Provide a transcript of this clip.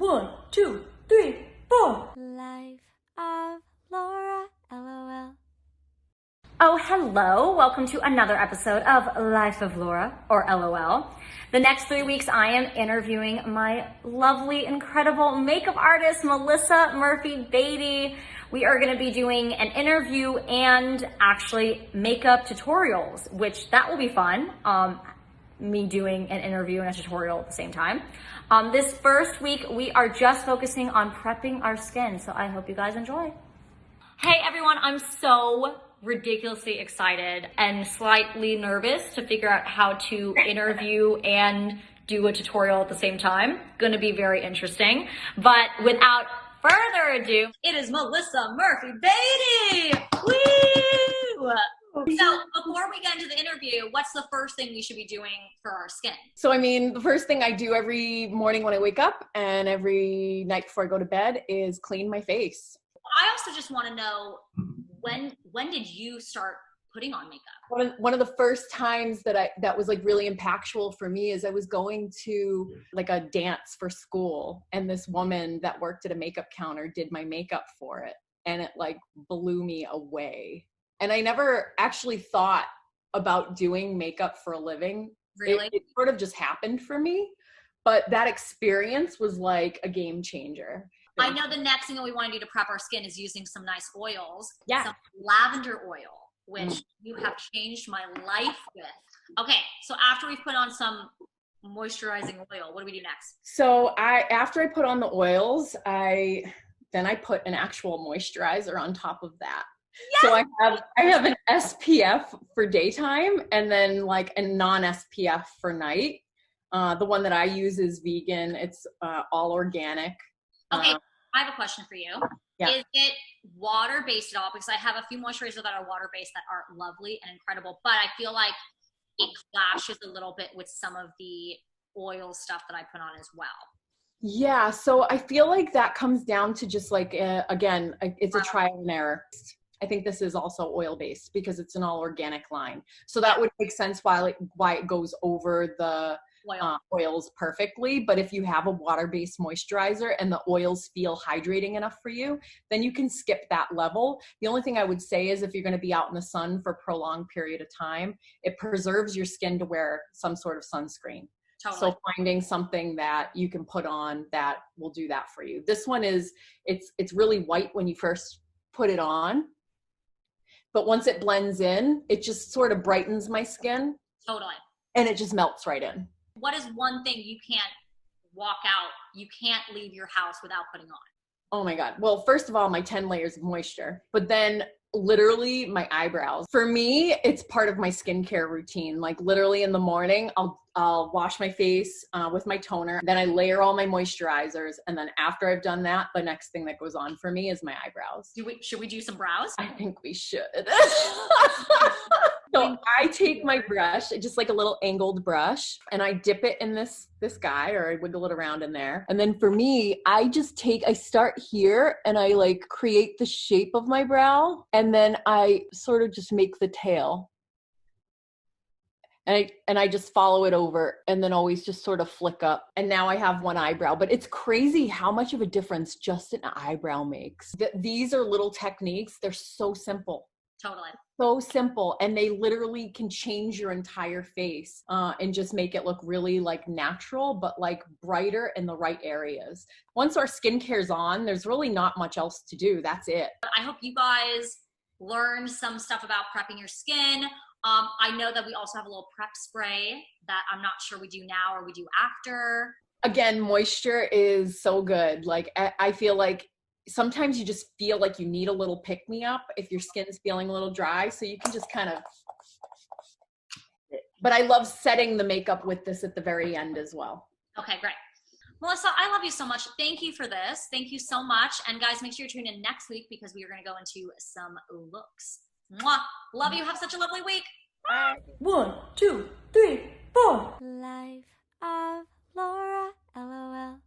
1, 2, 3, 4. Life of Laura, LOL. Oh, hello. Welcome to another episode of Life of Laura, or LOL. The next 3 weeks, I am interviewing my lovely, incredible makeup artist, Melissa Murphy-Beatty. We are going to be doing an interview and actually makeup tutorials, which that will be fun. Me doing an interview and a tutorial at the same time. This first week, we are just focusing on prepping our skin, so I hope you guys enjoy. Hey everyone, I'm so ridiculously excited and slightly nervous to figure out how to interview and do a tutorial at the same time. Gonna be very interesting. But without further ado, it is Melissa Murphy-Beatty! Woo! So before we get into the interview, what's the first thing we should be doing for our skin? So, the first thing I do every morning when I wake up and every night before I go to bed is clean my face. I also just want to know, when did you start putting on makeup? One of the first times that was like really impactful for me is I was going to like a dance for school, and this woman that worked at a makeup counter did my makeup for it, and it like blew me away. And I never actually thought about doing makeup for a living. Really? It sort of just happened for me, but that experience was like a game changer. I know the next thing that we want to do to prep our skin is using some nice oils. Yeah. Some lavender oil, which you have changed my life with. Okay, so after we've put on some moisturizing oil, what do we do next? So after I put on the oils, I put an actual moisturizer on top of that. Yes! So I have an SPF for daytime and then like a non-SPF for night. The one that I use is vegan. It's all organic. Okay, I have a question for you. Yeah. Is it water-based at all? Because I have a few moisturizers that are water-based that are lovely and incredible, but I feel like it clashes a little bit with some of the oil stuff that I put on as well. Yeah, so I feel like that comes down to just like, again, it's a trial and error. I think this is also oil-based because it's an all organic line. So that would make sense why it goes over the oils perfectly. But if you have a water-based moisturizer and the oils feel hydrating enough for you, then you can skip that level. The only thing I would say is if you're going to be out in the sun for a prolonged period of time, it preserves your skin to wear some sort of sunscreen. Totally. So finding something that you can put on that will do that for you. This one it's really white when you first put it on, but once it blends in, it just sort of brightens my skin. Totally. And it just melts right in. What is one thing you can't walk out, you can't leave your house without putting on? Oh my God. Well, first of all, my 10 layers of moisture, but then literally my eyebrows. For me, it's part of my skincare routine. Like literally in the morning, I'll wash my face with my toner. Then I layer all my moisturizers. And then after I've done that, the next thing that goes on for me is my eyebrows. Should we do some brows? I think we should. So I take my brush, just like a little angled brush, and I dip it in this guy, or I wiggle it around in there. And then for me, I start here and I like create the shape of my brow. And then I sort of just make the tail. And I just follow it over and then always just sort of flick up. And now I have one eyebrow, but it's crazy how much of a difference just an eyebrow makes. These are little techniques. They're so simple. Totally. So simple. And they literally can change your entire face and just make it look really like natural, but like brighter in the right areas. Once our skincare's on, there's really not much else to do. That's it. I hope you guys learned some stuff about prepping your skin. I know that we also have a little prep spray that I'm not sure we do now or we do after. Again, moisture is so good. Like I feel like sometimes you just feel like you need a little pick-me-up if your skin's feeling a little dry. So you can just kind of, but I love setting the makeup with this at the very end as well. Okay, great. Melissa, I love you so much. Thank you for this. Thank you so much. And guys, make sure you tune in next week because we are going to go into some looks. Mwah. Love you. Have such a lovely week. Bye. 1, 2, 3, 4. Life of Laura, LOL.